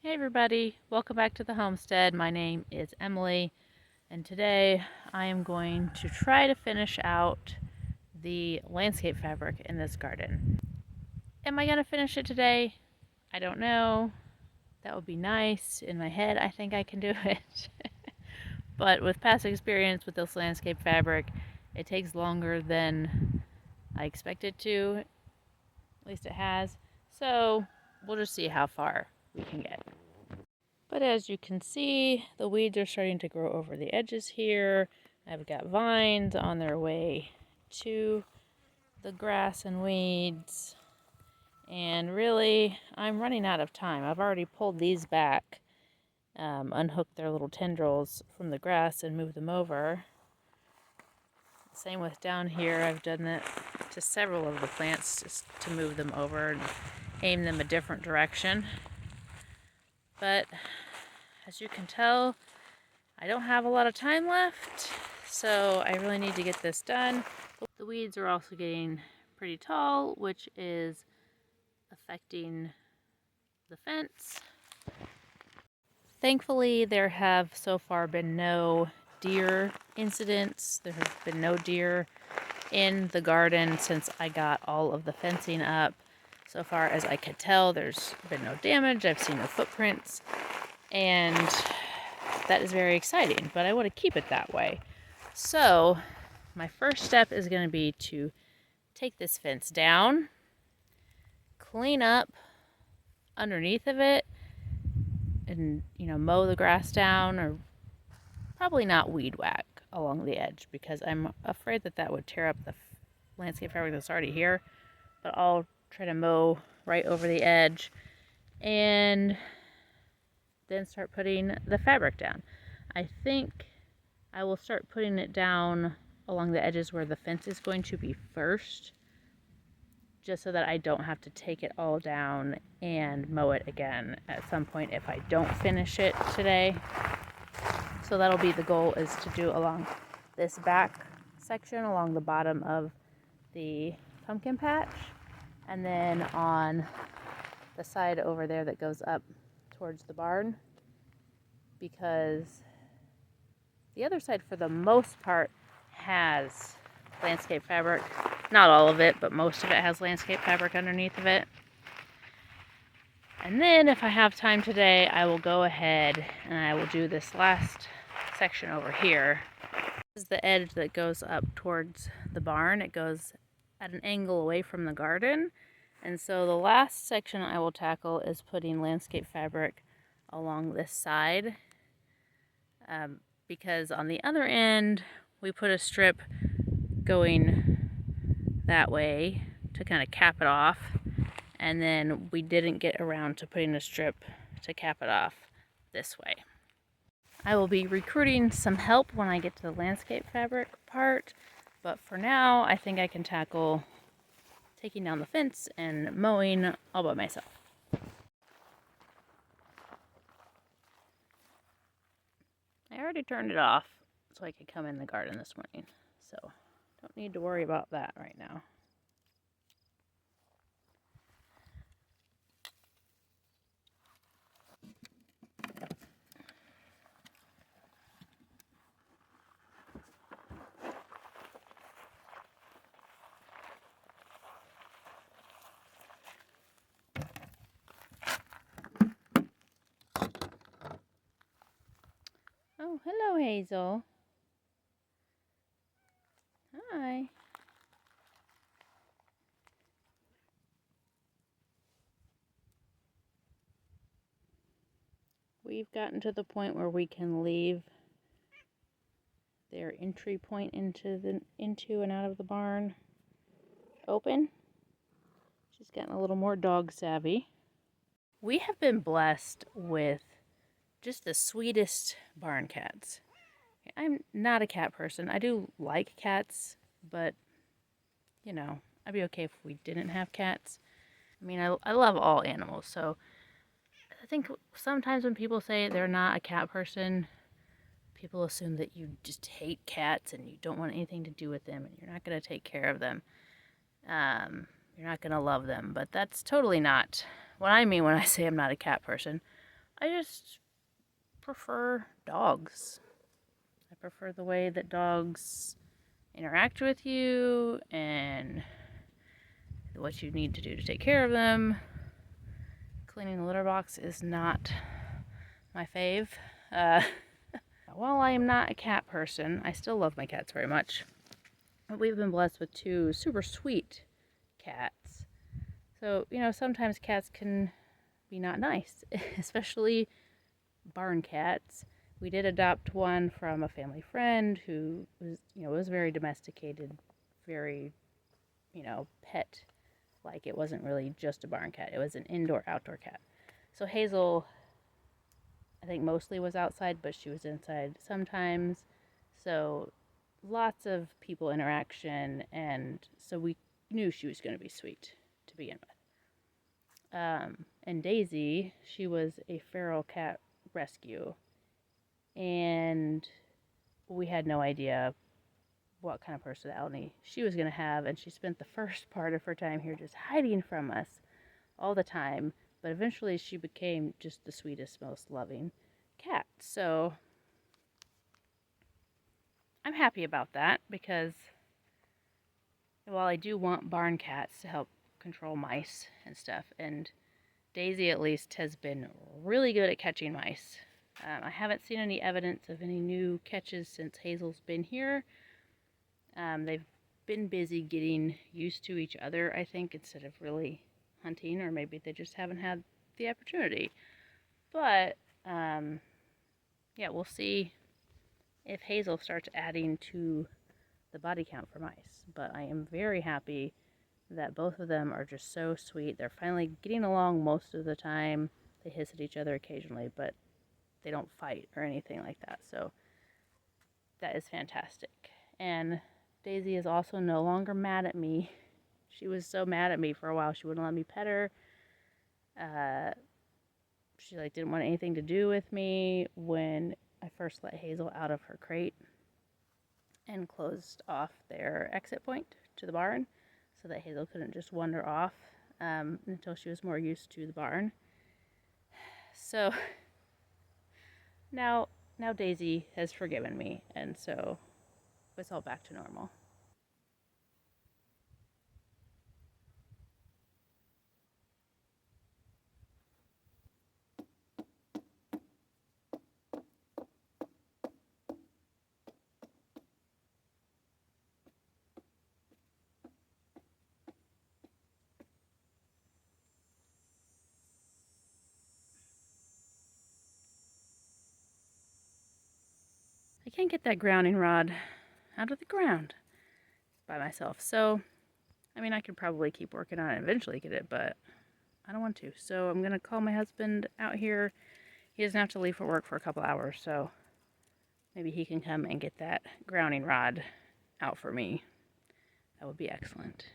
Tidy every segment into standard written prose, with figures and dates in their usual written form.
Hey everybody, welcome back to the homestead. My name is Emily, and today I am going to try to finish out the landscape fabric in this garden. Am I going to finish it today? I don't know. That would be nice. In my head, I think I can do it. But with past experience with this landscape fabric, it takes longer than I expected to. At least it has. So we'll just see how far we can get. But as you can see, the weeds are starting to grow over the edges here. I've got vines on their way to the grass and weeds. And really, I'm running out of time. I've already pulled these back, unhooked their little tendrils from the grass and moved them over. Same with down here. I've done that to several of the plants just to move them over and aim them a different direction. But as you can tell, I don't have a lot of time left, so I really need to get this done. The weeds are also getting pretty tall, which is affecting the fence. Thankfully, there have so far been no deer incidents. There have been no deer in the garden since I got all of the fencing up. So far as I could tell, there's been no damage. I've seen no footprints, and that is very exciting, but I want to keep it that way. So my first step is going to be to take this fence down, clean up underneath of it, and mow the grass down, or probably not weed whack along the edge because I'm afraid that that would tear up the landscape fabric that's already here. But I'll try to mow right over the edge and then start putting the fabric down. I think I will start putting it down along the edges where the fence is going to be first, just so that I don't have to take it all down and mow it again at some point if I don't finish it today. So that'll be the goal, is to do along this back section along the bottom of the pumpkin patch, and then on the side over there that goes up towards the barn, because the other side for the most part has landscape fabric. Not all of it, but most of it has landscape fabric underneath of it. And then if I have time today, I will go ahead and I will do this last section over here. This is the edge that goes up towards the barn. It goes at an angle away from the garden. And so the last section I will tackle is putting landscape fabric along this side. Because on the other end, we put a strip going that way to kind of cap it off, and then we didn't get around to putting a strip to cap it off this way. I will be recruiting some help when I get to the landscape fabric part, but for now I think I can tackle taking down the fence and mowing all by myself. I already turned it off so I could come in the garden this morning, so don't need to worry about that right now. Oh, hello, Hazel. Hi. We've gotten to the point where we can leave their entry point into and out of the barn open. She's gotten a little more dog savvy. We have been blessed with just the sweetest barn cats. I'm not a cat person. I do like cats, but I'd be okay if we didn't have cats. I mean, I love all animals, so I think sometimes when people say they're not a cat person, people assume that you just hate cats and you don't want anything to do with them and you're not going to take care of them. You're not going to love them, but that's totally not what I mean when I say I'm not a cat person. I just prefer dogs. I prefer the way that dogs interact with you and what you need to do to take care of them. Cleaning the litter box is not my fave. While I am not a cat person, I still love my cats very much. But we've been blessed with 2 super sweet cats. So, sometimes cats can be not nice, especially barn cats. We did adopt one from a family friend who was very domesticated, very, pet. Like, it wasn't really just a barn cat. It was an indoor-outdoor cat. So Hazel, I think, mostly was outside, but she was inside sometimes. So lots of people interaction, and so we knew she was going to be sweet to begin with. And Daisy, she was a feral cat rescue, and we had no idea what kind of personality she was going to have, and she spent the first part of her time here just hiding from us all the time, but eventually she became just the sweetest, most loving cat. So I'm happy about that, because while I do want barn cats to help control mice and stuff, and Daisy at least has been really good at catching mice. I haven't seen any evidence of any new catches since Hazel's been here. They've been busy getting used to each other, I think, instead of really hunting, or maybe they just haven't had the opportunity. But, yeah, we'll see if Hazel starts adding to the body count for mice. But I am very happy that both of them are just so sweet. They're finally getting along most of the time. They hiss at each other occasionally, but they don't fight or anything like that. So that is fantastic. And Daisy is also no longer mad at me. She was so mad at me for a while. She wouldn't let me pet her. She didn't want anything to do with me when I first let Hazel out of her crate and closed off their exit point to the barn so that Hazel couldn't just wander off until she was more used to the barn. So now Daisy has forgiven me, and so it's all back to normal. I can't get that grounding rod out of the ground by myself. So, I could probably keep working on it and eventually get it, but I don't want to. So I'm going to call my husband out here. He doesn't have to leave for work for a couple hours, so maybe he can come and get that grounding rod out for me. That would be excellent.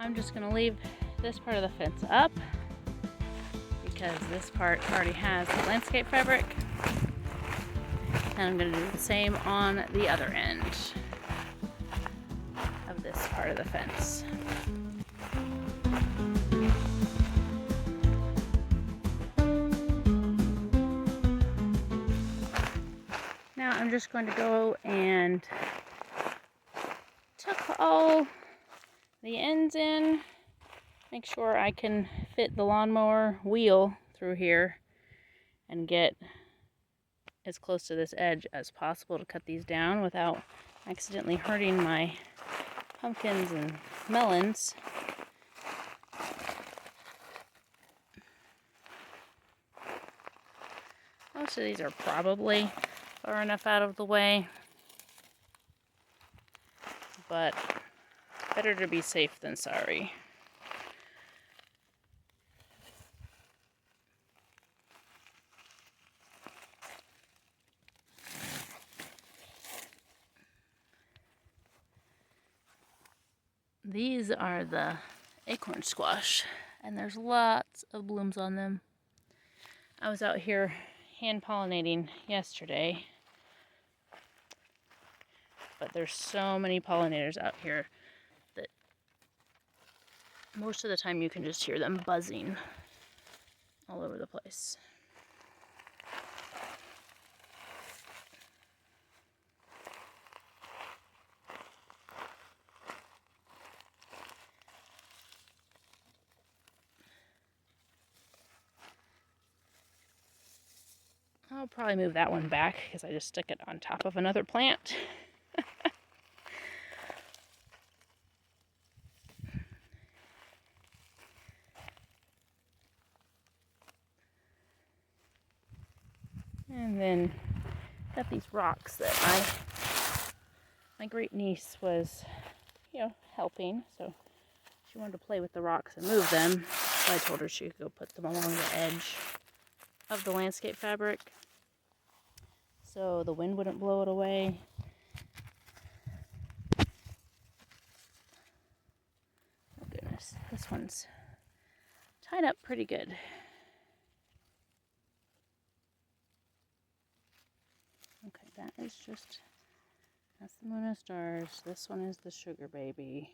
I'm just going to leave this part of the fence up because this part already has the landscape fabric. And I'm going to do the same on the other end of this part of the fence. Now I'm just going to go and tuck all the ends in, make sure I can fit the lawnmower wheel through here and get as close to this edge as possible to cut these down without accidentally hurting my pumpkins and melons. Most of these are probably far enough out of the way, but better to be safe than sorry. These are the acorn squash, and there's lots of blooms on them. I was out here hand pollinating yesterday, but there's so many pollinators out here that most of the time you can just hear them buzzing all over the place. I'll probably move that one back because I just stuck it on top of another plant. And then got these rocks that my great niece was, helping. So she wanted to play with the rocks and move them. So I told her she could go put them along the edge of the landscape fabric so the wind wouldn't blow it away. Oh goodness, this one's tied up pretty good. Okay, that's the Moon of Stars. This one is the Sugar Baby.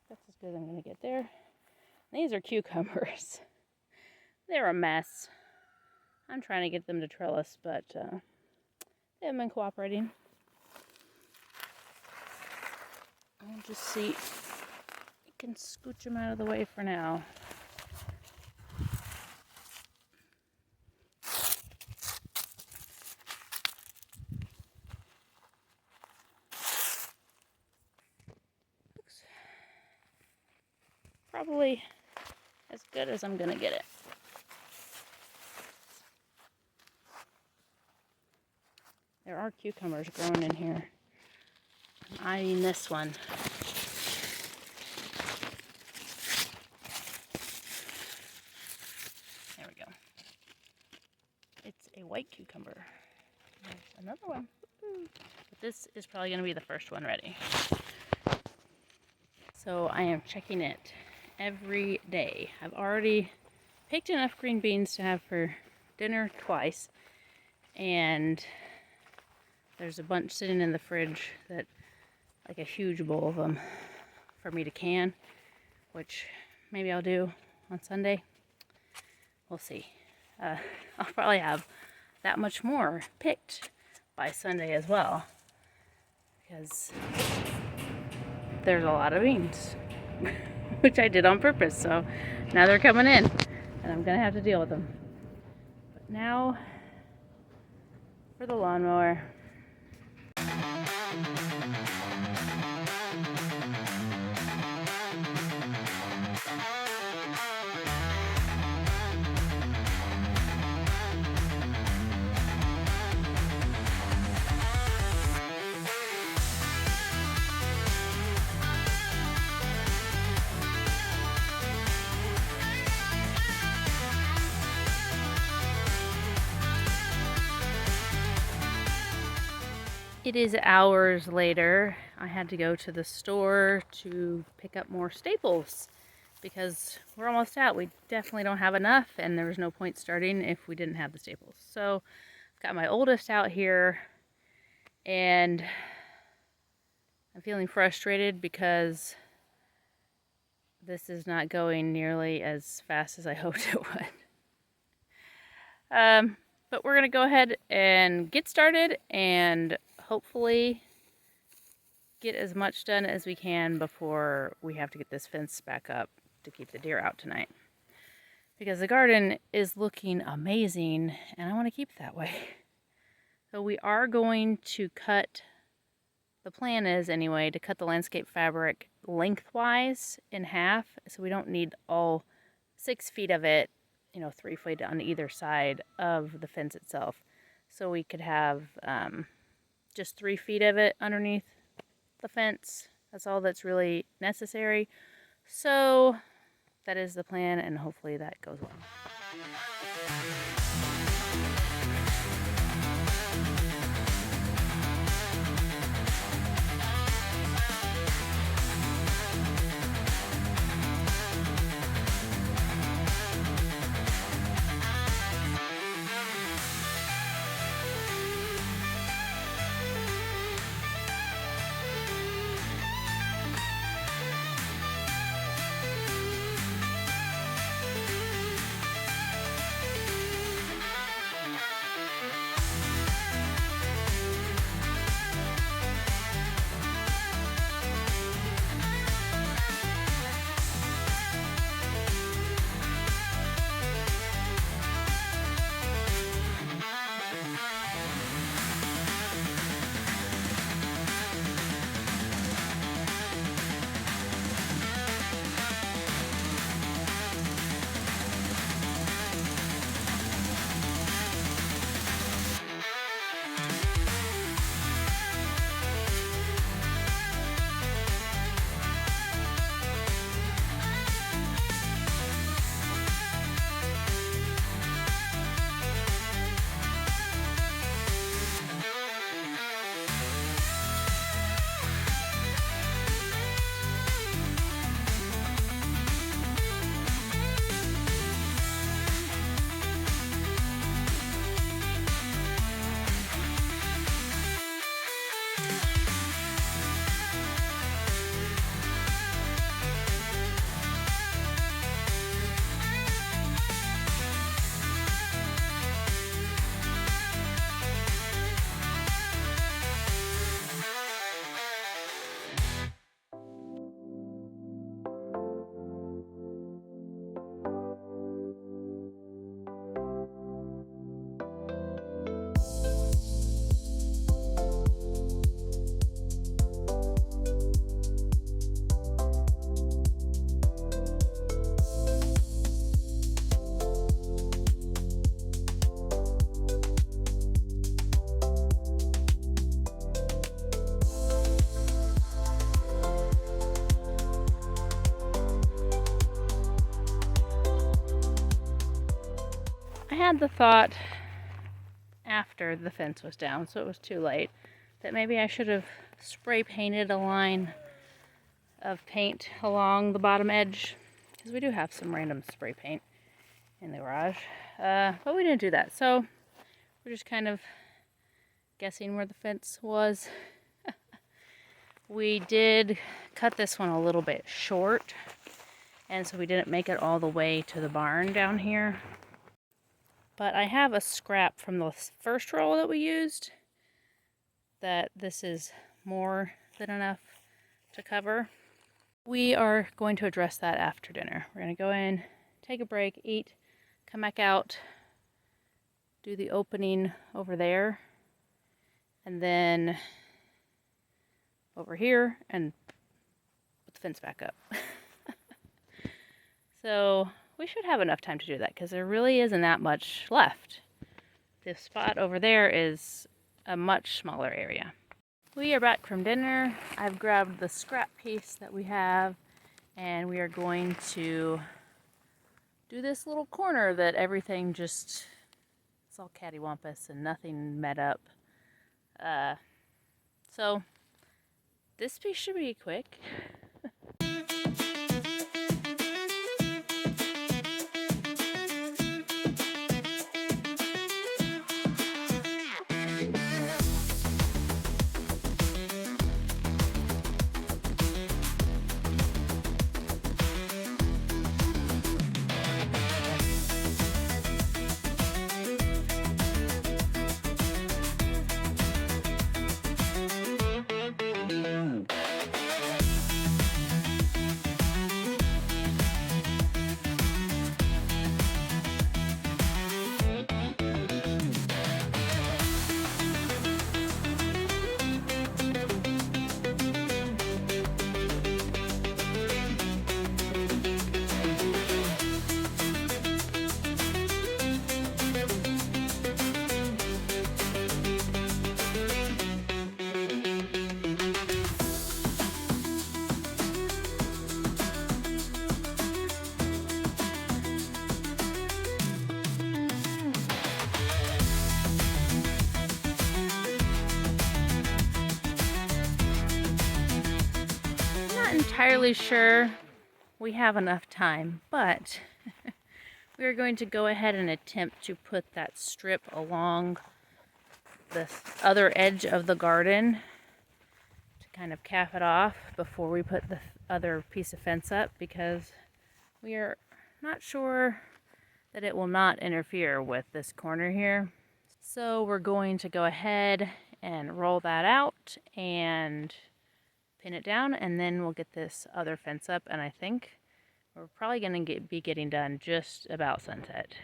That's as good as I'm going to get there. These are cucumbers. They're a mess. I'm trying to get them to trellis, but they haven't been cooperating. I'll just see if I can scooch them out of the way for now. Looks probably as good as I'm gonna get it. There are cucumbers growing in here. I'm eyeing this one. There we go. It's a white cucumber. There's another one. But this is probably going to be the first one ready. So I am checking it every day. I've already picked enough green beans to have for dinner twice. And there's a bunch sitting in the fridge that, like a huge bowl of them for me to can, which maybe I'll do on Sunday. We'll see. I'll probably have that much more picked by Sunday as well, because there's a lot of beans, which I did on purpose. So now they're coming in, and I'm gonna have to deal with them. But now for the lawnmower. It is hours later. I had to go to the store to pick up more staples because we're almost out. We definitely don't have enough, and there was no point starting if we didn't have the staples. So I've got my oldest out here, and I'm feeling frustrated because this is not going nearly as fast as I hoped it would. But we're going to go ahead and get started and hopefully get as much done as we can before we have to get this fence back up to keep the deer out tonight. Because the garden is looking amazing and I want to keep it that way. So we are going to cut, the plan is anyway, to cut the landscape fabric lengthwise in half. So we don't need all 6 feet of it, 3 feet on either side of the fence itself. So we could have just 3 feet of it underneath the fence. That's all that's really necessary. So that is the plan, and hopefully that goes well. I had the thought after the fence was down, so it was too late, that maybe I should have spray painted a line of paint along the bottom edge, because we do have some random spray paint in the garage, but we didn't do that. So we're just kind of guessing where the fence was. We did cut this one a little bit short, and so we didn't make it all the way to the barn down here. But I have a scrap from the first roll that we used that this is more than enough to cover. We are going to address that after dinner. We're going to go in, take a break, eat, come back out, do the opening over there, and then over here, and put the fence back up. So we should have enough time to do that because there really isn't that much left. This spot over there is a much smaller area. We are back from dinner. I've grabbed the scrap piece that we have, and we are going to do this little corner that everything just, it's all cattywampus and nothing met up. So this piece should be quick. entirely sure we have enough time, but we are going to go ahead and attempt to put that strip along the other edge of the garden to kind of cap it off before we put the other piece of fence up, because we are not sure that it will not interfere with this corner here. So we're going to go ahead and roll that out and pin it down, and then we'll get this other fence up, and I think we're probably going to be getting done just about sunset.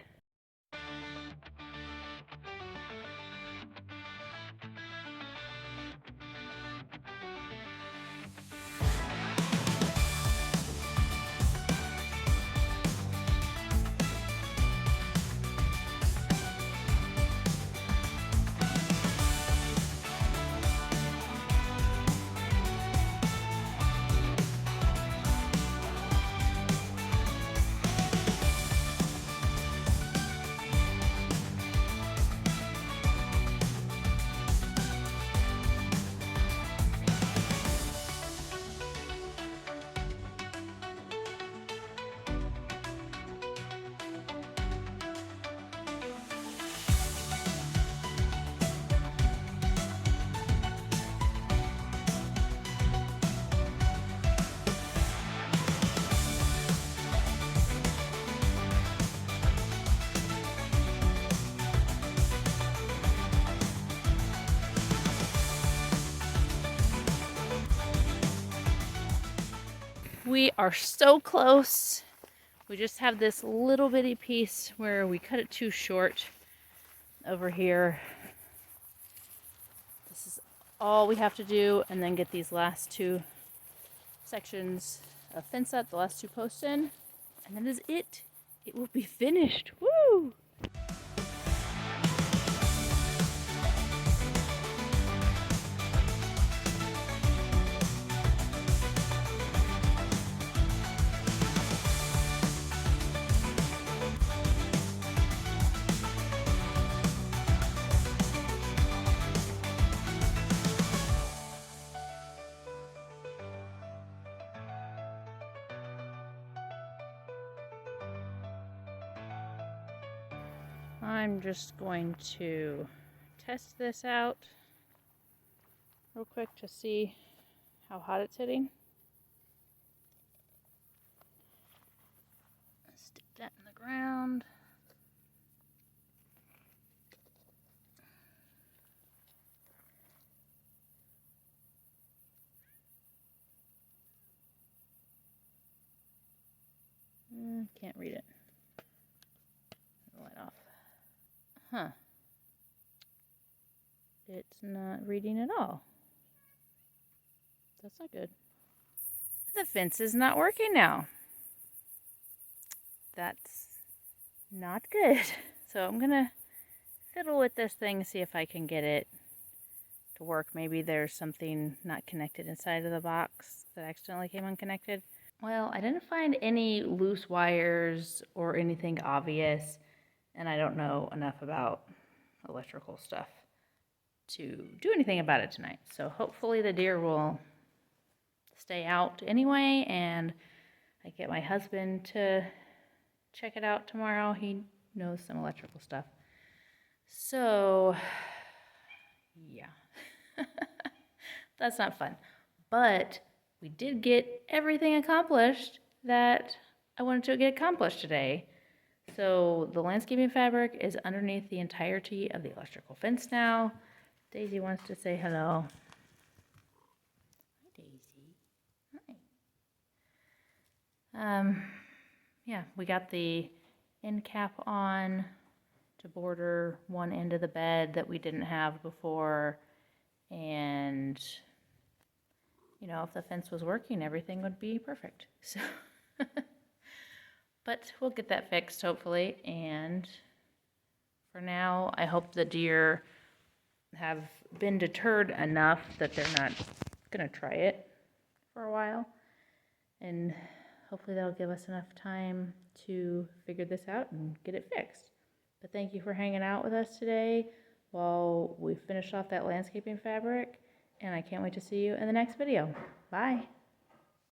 We are so close. We just have this little bitty piece where we cut it too short over here. This is all we have to do, and then get these last two sections of fence up, the last two posts in, and that is it. It will be finished. Woo! I'm just going to test this out real quick to see how hot it's hitting. Stick that in the ground. Can't read it. Light off. Huh. It's not reading at all. That's not good. The fence is not working now. That's not good. So I'm gonna fiddle with this thing, see if I can get it to work. Maybe there's something not connected inside of the box that accidentally came unconnected. Well, I didn't find any loose wires or anything obvious, and I don't know enough about electrical stuff to do anything about it tonight. So hopefully the deer will stay out anyway, and I get my husband to check it out tomorrow. He knows some electrical stuff. So, yeah. That's not fun. But we did get everything accomplished that I wanted to get accomplished today. So the landscaping fabric is underneath the entirety of the electrical fence now. Daisy wants to say hello. Hi, Daisy. Hi. Yeah, we got the end cap on to border one end of the bed that we didn't have before. And, you know, if the fence was working, everything would be perfect. So, but we'll get that fixed hopefully. And for now, I hope the deer have been deterred enough that they're not gonna try it for a while. And hopefully that'll give us enough time to figure this out and get it fixed. But thank you for hanging out with us today while we finish off that landscaping fabric, and I can't wait to see you in the next video. Bye.